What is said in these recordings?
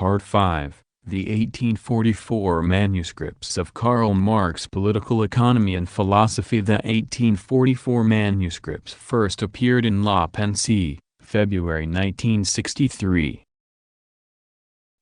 Part 5, the 1844 Manuscripts of Karl Marx, Political Economy and Philosophy. The 1844 manuscripts first appeared in La Pensée, February 1963.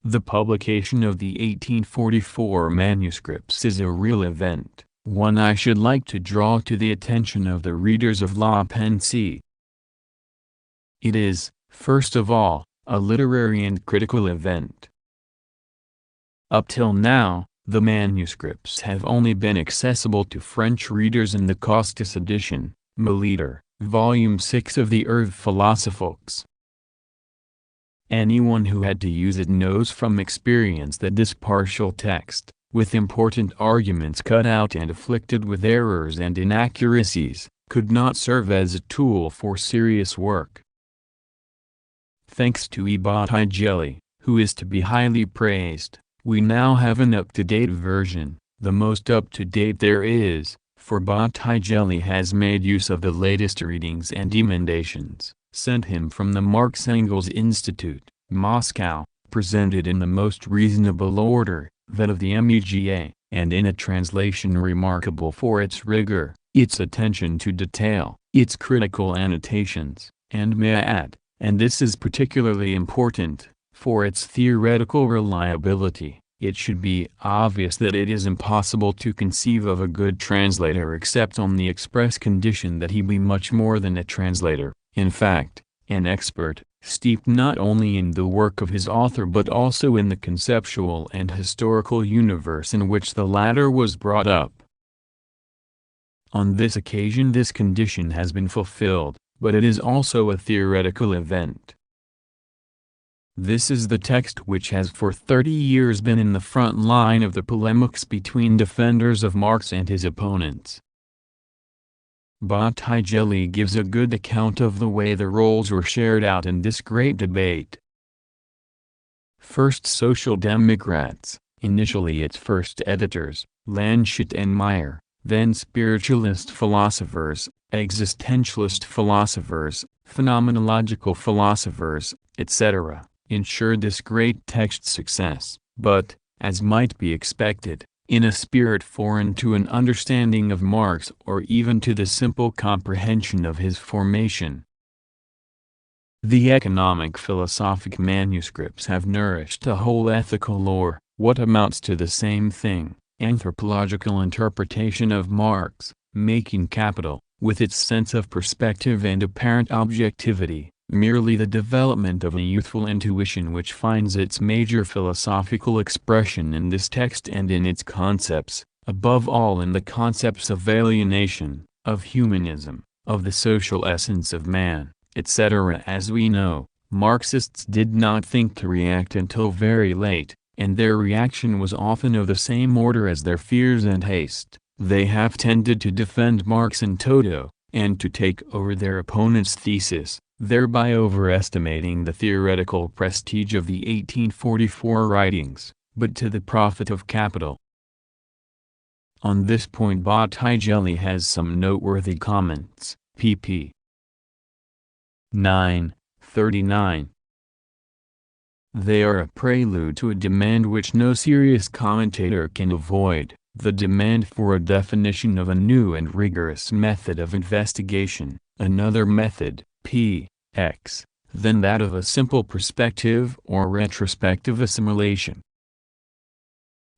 The publication of the 1844 manuscripts is a real event, one I should like to draw to the attention of the readers of La Pensée. It is, first of all, a literary and critical event. Up till now, the manuscripts have only been accessible to French readers in the Costas edition, Molitor, Volume 6 of the Oeuvres philosophiques. Anyone who had to use it knows from experience that this partial text, with important arguments cut out and afflicted with errors and inaccuracies, could not serve as a tool for serious work. Thanks to E. Bottigelli, who is to be highly praised, we now have an up-to-date version, the most up-to-date there is, for Bottigelli has made use of the latest readings and emendations, sent him from the Marx-Engels Institute, Moscow, presented in the most reasonable order, that of the MEGA, and in a translation remarkable for its rigor, its attention to detail, its critical annotations, and may I add, and this is particularly important, for its theoretical reliability. It should be obvious that it is impossible to conceive of a good translator except on the express condition that he be much more than a translator, in fact, an expert, steeped not only in the work of his author but also in the conceptual and historical universe in which the latter was brought up. On this occasion this condition has been fulfilled, but it is also a theoretical event. This is the text which has for 30 years been in the front line of the polemics between defenders of Marx and his opponents. Bottigelli gives a good account of the way the roles were shared out in this great debate. First Social Democrats, initially its first editors, Landshut and Meyer, then spiritualist philosophers, existentialist philosophers, phenomenological philosophers, etc., ensured this great text's success, but, as might be expected, in a spirit foreign to an understanding of Marx or even to the simple comprehension of his formation. The economic philosophic manuscripts have nourished a whole ethical lore, what amounts to the same thing, anthropological interpretation of Marx, making capital, with its sense of perspective and apparent objectivity, merely the development of a youthful intuition which finds its major philosophical expression in this text and in its concepts, above all in the concepts of alienation, of humanism, of the social essence of man, etc. As we know, Marxists did not think to react until very late, and their reaction was often of the same order as their fears and haste. They have tended to defend Marx in toto, and to take over their opponent's thesis, thereby overestimating the theoretical prestige of the 1844 writings, but to the profit of capital. On this point Bottigelli has some noteworthy comments, pp. 939. They are a prelude to a demand which no serious commentator can avoid, the demand for a definition of a new and rigorous method of investigation, another method, p.ex., than that of a simple perspective or retrospective assimilation.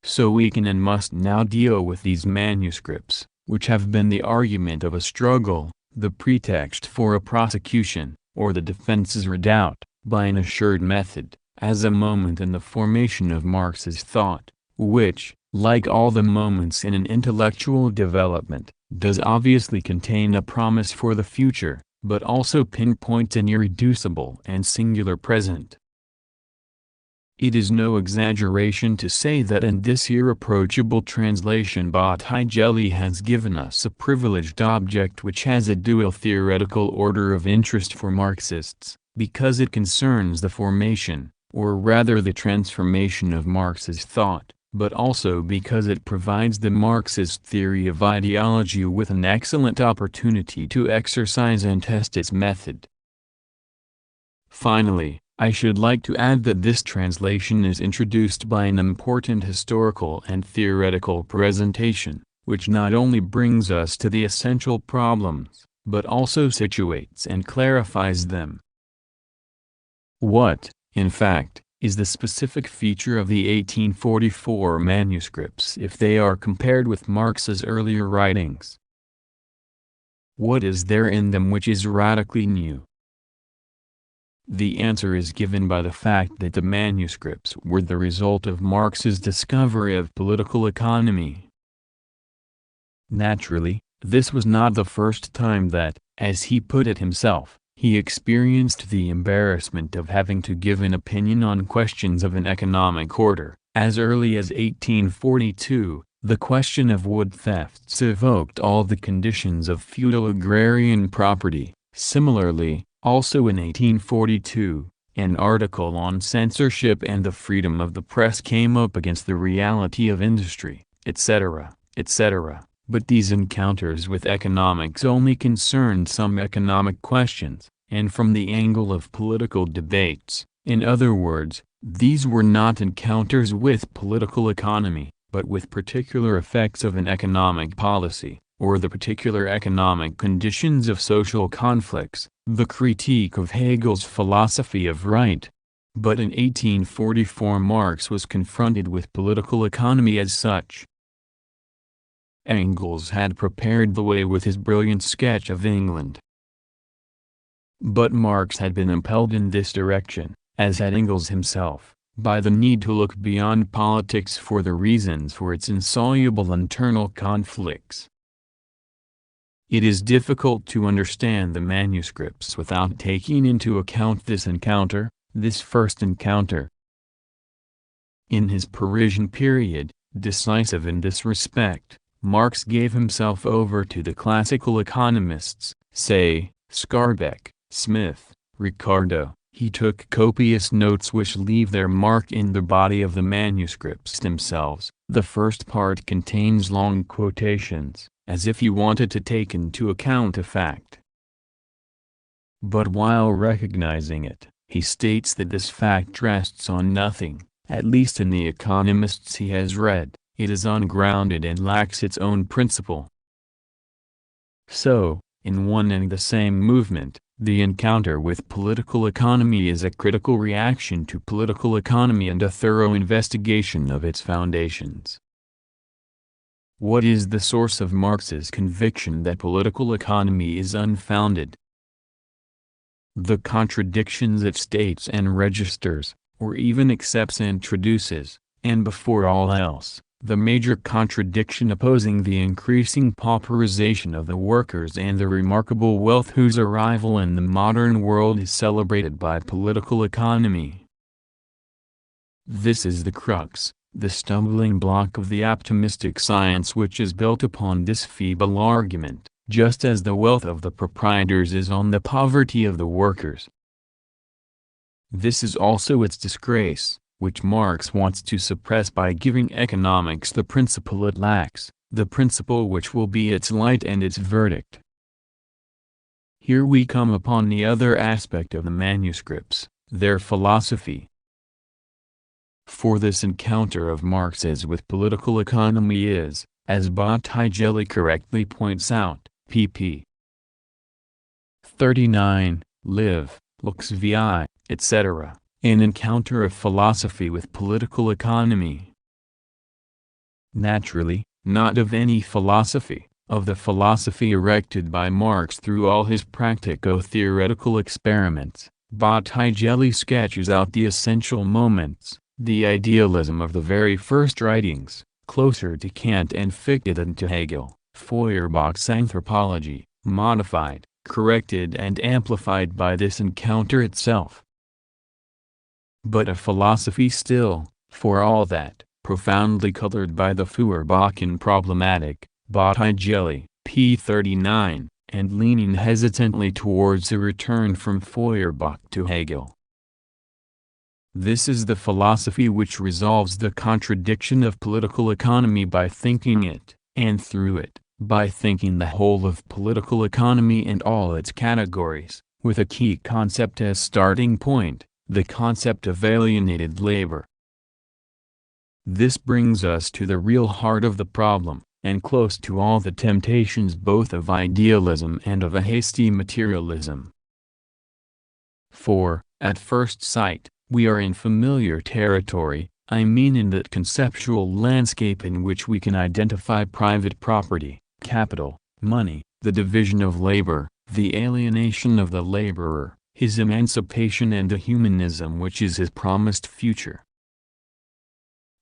So we can and must now deal with these manuscripts, which have been the argument of a struggle, the pretext for a prosecution, or the defense's redoubt, by an assured method, as a moment in the formation of Marx's thought, which, like all the moments in an intellectual development, does obviously contain a promise for the future, but also pinpoints an irreducible and singular present. It is no exaggeration to say that in this irreproachable translation Bottigelli has given us a privileged object which has a dual theoretical order of interest for Marxists, because it concerns the formation, or rather the transformation of Marx's thought, but also because it provides the Marxist theory of ideology with an excellent opportunity to exercise and test its method. Finally, I should like to add that this translation is introduced by an important historical and theoretical presentation, which not only brings us to the essential problems, but also situates and clarifies them. What, in fact, is the specific feature of the 1844 manuscripts if they are compared with Marx's earlier writings? What is there in them which is radically new? The answer is given by the fact that the manuscripts were the result of Marx's discovery of political economy. Naturally, this was not the first time that, as he put it himself, he experienced the embarrassment of having to give an opinion on questions of an economic order. As early as 1842, the question of wood thefts evoked all the conditions of feudal agrarian property. Similarly, also in 1842, an article on censorship and the freedom of the press came up against the reality of industry, etc., etc. But these encounters with economics only concerned some economic questions, and from the angle of political debates. In other words, these were not encounters with political economy, but with particular effects of an economic policy, or the particular economic conditions of social conflicts, the critique of Hegel's philosophy of right. But in 1844 Marx was confronted with political economy as such. Engels had prepared the way with his brilliant sketch of England. But Marx had been impelled in this direction, as had Engels himself, by the need to look beyond politics for the reasons for its insoluble internal conflicts. It is difficult to understand the manuscripts without taking into account this encounter, this first encounter. In his Parisian period, decisive in this respect, Marx gave himself over to the classical economists, say, Skarbek, Smith, Ricardo. He took copious notes which leave their mark in the body of the manuscripts themselves. The first part contains long quotations, as if he wanted to take into account a fact. But while recognizing it, he states that this fact rests on nothing, at least in the economists he has read. It is ungrounded and lacks its own principle. So, in one and the same movement, the encounter with political economy is a critical reaction to political economy and a thorough investigation of its foundations. What is the source of Marx's conviction that political economy is unfounded? The contradictions it states and registers, or even accepts and introduces, and before all else, the major contradiction opposing the increasing pauperization of the workers and the remarkable wealth whose arrival in the modern world is celebrated by political economy. This is the crux, the stumbling block of the optimistic science which is built upon this feeble argument, just as the wealth of the proprietors is on the poverty of the workers. This is also its disgrace, which Marx wants to suppress by giving economics the principle it lacks, the principle which will be its light and its verdict. Here we come upon the other aspect of the manuscripts, their philosophy. For this encounter of Marx's with political economy is, as Botticelli correctly points out, pp. 39, live, lux vi, etc., an encounter of philosophy with political economy. Naturally, not of any philosophy, of the philosophy erected by Marx through all his practico-theoretical experiments. Botticelli sketches out the essential moments, the idealism of the very first writings, closer to Kant and Fichte than to Hegel. Feuerbach's anthropology, modified, corrected and amplified by this encounter itself. But a philosophy still, for all that, profoundly colored by the Feuerbachian problematic, Botticelli, p. 39, and leaning hesitantly towards a return from Feuerbach to Hegel. This is the philosophy which resolves the contradiction of political economy by thinking it, and through it, by thinking the whole of political economy and all its categories, with a key concept as starting point, the concept of alienated labor. This brings us to the real heart of the problem, and close to all the temptations both of idealism and of a hasty materialism. For, at first sight, we are in familiar territory, I mean in that conceptual landscape in which we can identify private property, capital, money, the division of labor, the alienation of the laborer, his emancipation and the humanism which is his promised future.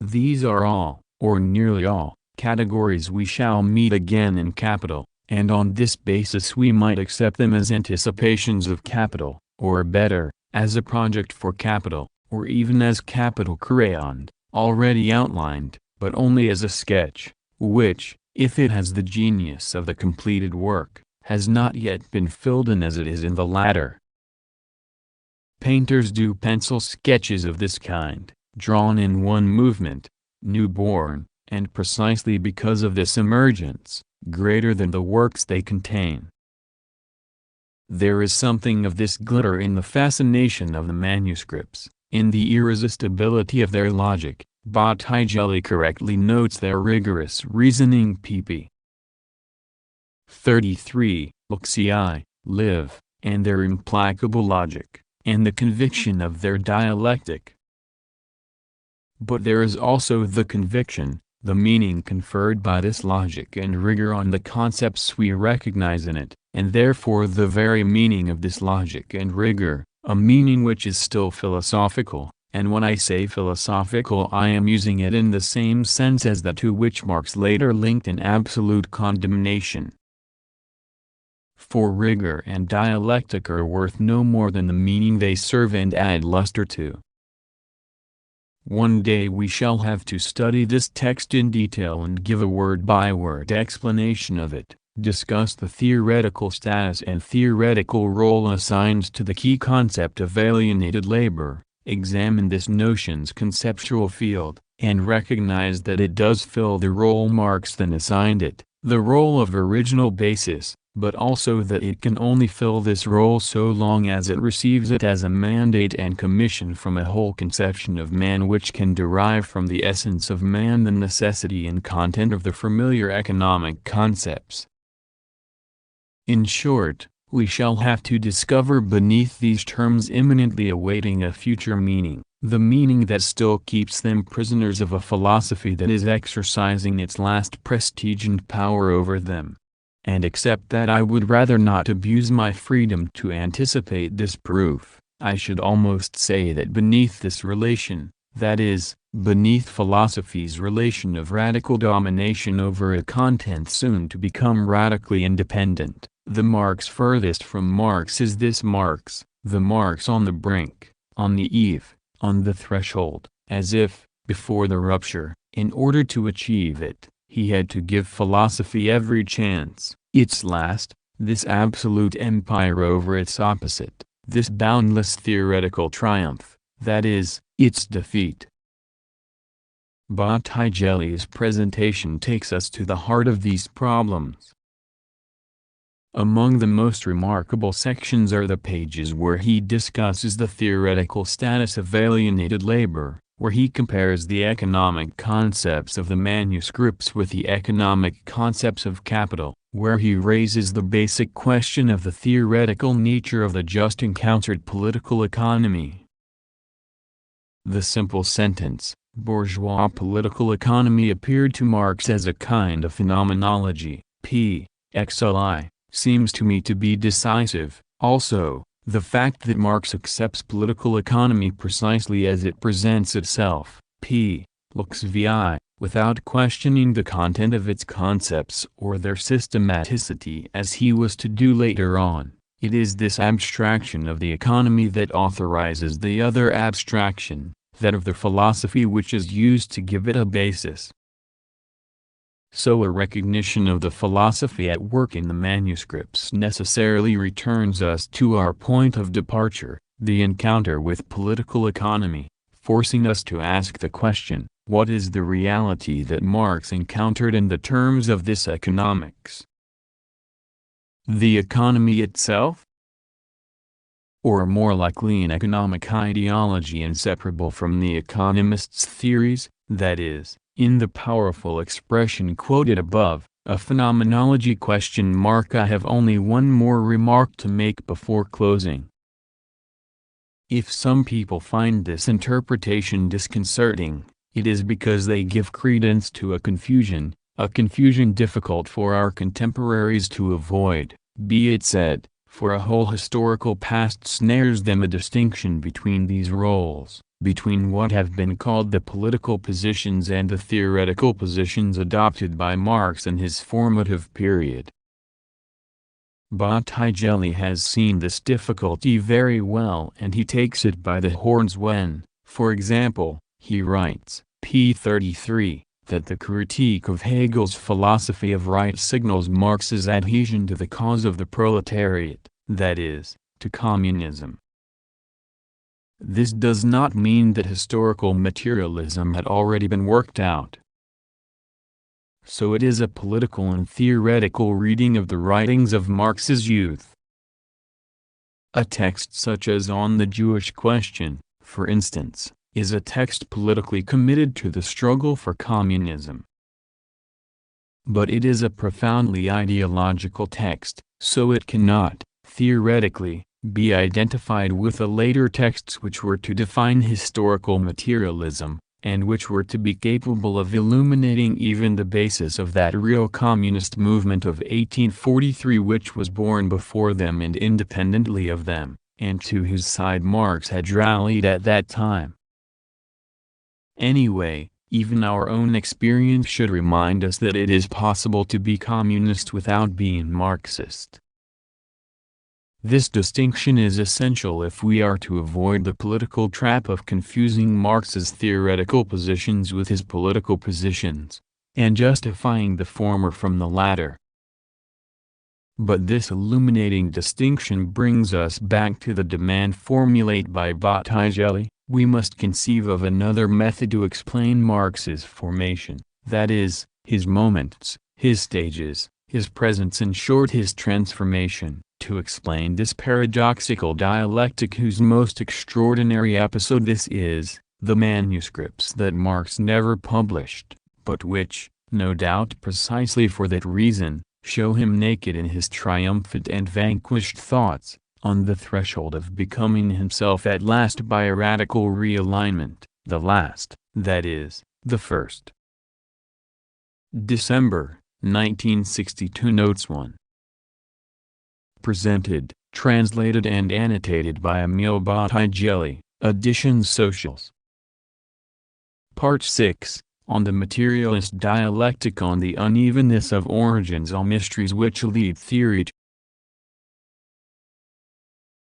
These are all, or nearly all, categories we shall meet again in Capital, and on this basis we might accept them as anticipations of Capital, or better, as a project for Capital, or even as Capital crayoned, already outlined, but only as a sketch, which, if it has the genius of the completed work, has not yet been filled in as it is in the latter. Painters do pencil sketches of this kind, drawn in one movement, new-born, and precisely because of this emergence, greater than the works they contain. There is something of this glitter in the fascination of the manuscripts, in the irresistibility of their logic. Botticelli correctly notes their rigorous reasoning pp. 33, Luxii, live, and their implacable logic, and the conviction of their dialectic. But there is also the conviction, the meaning conferred by this logic and rigor on the concepts we recognize in it, and therefore the very meaning of this logic and rigor, a meaning which is still philosophical, and when I say philosophical I am using it in the same sense as that to which Marx later linked an absolute condemnation. For rigor and dialectic are worth no more than the meaning they serve and add luster to. One day we shall have to study this text in detail and give a word-by-word explanation of it, discuss the theoretical status and theoretical role assigned to the key concept of alienated labor, examine this notion's conceptual field, and recognize that it does fill the role Marx then assigned it, the role of original basis, but also that it can only fill this role so long as it receives it as a mandate and commission from a whole conception of man which can derive from the essence of man the necessity and content of the familiar economic concepts. In short, we shall have to discover beneath these terms imminently awaiting a future meaning, the meaning that still keeps them prisoners of a philosophy that is exercising its last prestige and power over them. And except that I would rather not abuse my freedom to anticipate this proof, I should almost say that beneath this relation, that is, beneath philosophy's relation of radical domination over a content soon to become radically independent, the Marx furthest from Marx is this Marx, the Marx on the brink, on the eve, on the threshold, as if, before the rupture, in order to achieve it, he had to give philosophy every chance, its last, this absolute empire over its opposite, this boundless theoretical triumph, that is, its defeat. Botticelli's presentation takes us to the heart of these problems. Among the most remarkable sections are the pages where he discusses the theoretical status of alienated labor, where he compares the economic concepts of the manuscripts with the economic concepts of capital, where he raises the basic question of the theoretical nature of the just encountered political economy. The simple sentence, bourgeois political economy, appeared to Marx as a kind of phenomenology, p.xli, seems to me to be decisive. Also, the fact that Marx accepts political economy precisely as it presents itself, p.luxvi, without questioning the content of its concepts or their systematicity as he was to do later on, it is this abstraction of the economy that authorizes the other abstraction, that of the philosophy which is used to give it a basis. So a recognition of the philosophy at work in the manuscripts necessarily returns us to our point of departure, the encounter with political economy, forcing us to ask the question, what is the reality that Marx encountered in the terms of this economics? The economy itself? or more likely an economic ideology inseparable from the economist's theories, that is, in the powerful expression quoted above, a phenomenology ? I have only one more remark to make before closing. If some people find this interpretation disconcerting, it is because they give credence to a confusion difficult for our contemporaries to avoid. Be it said, for a whole historical past snares them a distinction between these roles, between what have been called the political positions and the theoretical positions adopted by Marx in his formative period. Botticelli has seen this difficulty very well, and he takes it by the horns when, for example, he writes, p. 33, that the critique of Hegel's philosophy of right signals Marx's adhesion to the cause of the proletariat, that is, to communism. This does not mean that historical materialism had already been worked out. So it is a political and theoretical reading of the writings of Marx's youth. A text such as On the Jewish Question, for instance, is a text politically committed to the struggle for communism. But it is a profoundly ideological text, so it cannot, theoretically, be identified with the later texts which were to define historical materialism, and which were to be capable of illuminating even the basis of that real communist movement of 1843 which was born before them and independently of them, and to whose side Marx had rallied at that time. Anyway, even our own experience should remind us that it is possible to be communist without being Marxist. This distinction is essential if we are to avoid the political trap of confusing Marx's theoretical positions with his political positions, and justifying the former from the latter. But this illuminating distinction brings us back to the demand formulated by Botticelli: we must conceive of another method to explain Marx's formation, that is, his moments, his stages, his presence, in short his transformation, to explain this paradoxical dialectic whose most extraordinary episode this is, the manuscripts that Marx never published, but which, no doubt precisely for that reason, show him naked in his triumphant and vanquished thoughts, on the threshold of becoming himself at last by a radical realignment, the last, that is, the first. December, 1962. Notes 1. Presented, translated and annotated by Emile Botticelli, Editions Socials. Part 6, on the materialist dialectic, on the unevenness of origins, all mysteries which lead theory to